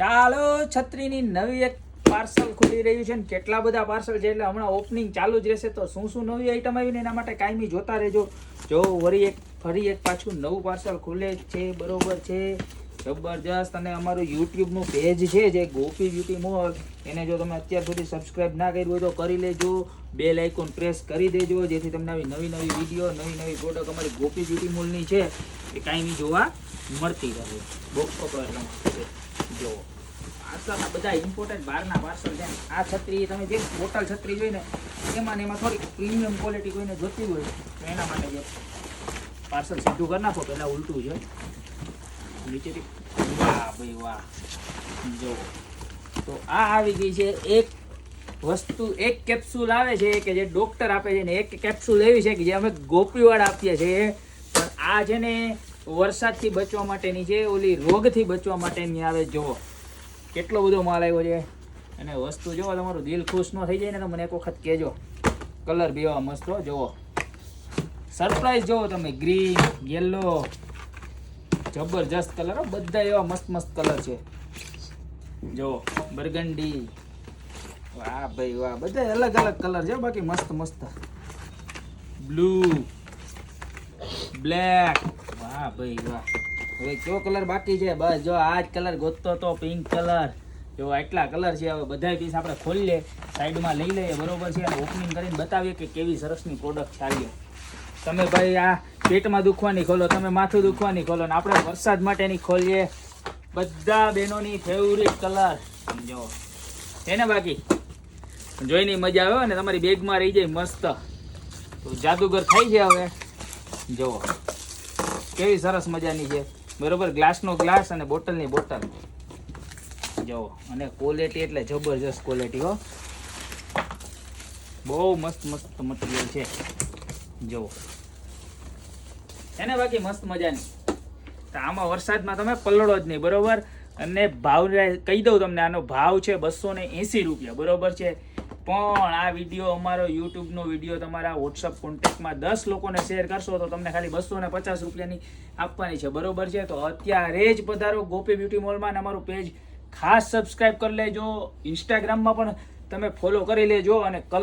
ચાલો છત્રીની નવી એક પાર્સલ ખુલી રહ્યું છે ને કેટલા બધા પાર્સલ છે એટલે હમણાં ઓપનિંગ ચાલુ જ રહેશે. તો શું શું નવી આઈટમ આવી ને એના માટે કાયમી જોતા રહેજો. જો ફરી એક પાછું નવું પાર્સલ ખુલે છે, બરોબર છે, જબરજસ્ત. અને અમારું યુટ્યુબનું પેજ છે જે ગોપી બ્યુટી મોલ, એને જો તમે અત્યાર સુધી સબસ્ક્રાઇબ ના કર્યું હોય તો કરી લેજો. બેલ આઇકોન પ્રેસ કરી દેજો જેથી તમને આવી નવી નવી વિડીયો, નવી નવી પ્રોડક્ટ અમારી ગોપી બ્યુટી મોલની છે એ કાયમી જોવા મળતી રહે. બોક્સ પકડો એટલા માટે જો પાર્સલના બધા ઇમ્પોર્ટન્ટ બહારના પાર્સલ છે. આ છત્રી તમે જે બોટલ છત્રી જોઈ ને એમાં થોડી પ્રીમિયમ ક્વોલિટી કોઈને જોતી હોય તો એના માટે જે પાર્સલ સીધું કરી નાખો. પહેલાં ઉલટું છે નીચેથી. વાહ ભાઈ વાહ, જો તો આ આવી ગઈ છે એક વસ્તુ. એક કેપ્સ્યુલ આવે છે કે જે ડોક્ટર આપે છે ને એક કેપ્સ્યુલ એવી છે કે જે અમે ગોપીવાળા આપીએ છીએ. પણ આ છે ને વરસાદથી બચવા માટેની છે, ઓલી રોગથી બચવા માટેની આવે. જુઓ કેટલો બધો માલ આવ્યો છે અને વસ્તુ જોવો તમારું દિલ ખુશ ન થઈ જાય ને તો મને એક વખત કહેજો. કલર બી એવા મસ્ત હો, જુઓ સરપ્રાઈઝ જુઓ તમે, ગ્રીન, યેલો, જબરજસ્ત કલર હો, બધા એવા મસ્ત મસ્ત કલર છે. જુઓ બરગંડી, વાહ ભાઈ વાહ, બધા અલગ અલગ કલર છે બાકી મસ્ત મસ્ત. બ્લુ, બ્લેક, વાહ ભાઈ વાહ. હવે કયો કલર બાકી છે? બસ જો આ જ કલર ગોતતો તો, પિંક કલર. જો આટલા કલર છે. હવે બધા પીસ આપણે ખોલીએ, સાઈડમાં લઈ લઈએ, બરોબર છે, અને ઓપનિંગ કરીને બતાવીએ કે કેવી સરસની પ્રોડક્ટ ચાલી. તમે ભાઈ આ પેટમાં દુખવાની ખોલો, તમે માથું દુખવાની ખોલો, ને આપણે વરસાદ માટેની ખોલીએ. બધા બહેનોની ફેવરિટ કલર જો એને બાકી જોઈને મજા આવે ને તમારી બેગમાં રહી જાય મસ્ત. તો જાદુગર થઈ છે. હવે જુઓ કેવી સરસ મજાની છે, બરોબર. ગ્લાસનો ગ્લાસ અને બોટલની બોટલ જુઓ. અને ક્વોલિટી એટલે જબરજસ્ત ક્વોલિટી હો, બહુ મસ્ત મસ્ત મટીરિયલ છે. જુઓ એને બાકી મસ્ત મજાની. તો આમાં વરસાદમાં તમે પલળો જ નહીં, બરોબર. અને ભાવ કહી દઉં તમને, આનો ભાવ છે 280 રૂપિયા, બરોબર છે. પણ આ વિડીયો અમારો યુટ્યુબનો વિડીયો તમારા વોટ્સઅપ કોન્ટેક્ટમાં 10 લોકોને શેર કરશો તો તમને ખાલી 250 રૂપિયાની આપવાની છે, બરોબર છે. તો અત્યારે જ પધારો ગોપી બ્યુટી મોલમાં, અમારું પેજ ખાસ સબસ્ક્રાઇબ કરી લેજો. ઇન્સ્ટાગ્રામમાં પણ તમે ફોલો કરી લેજો. અને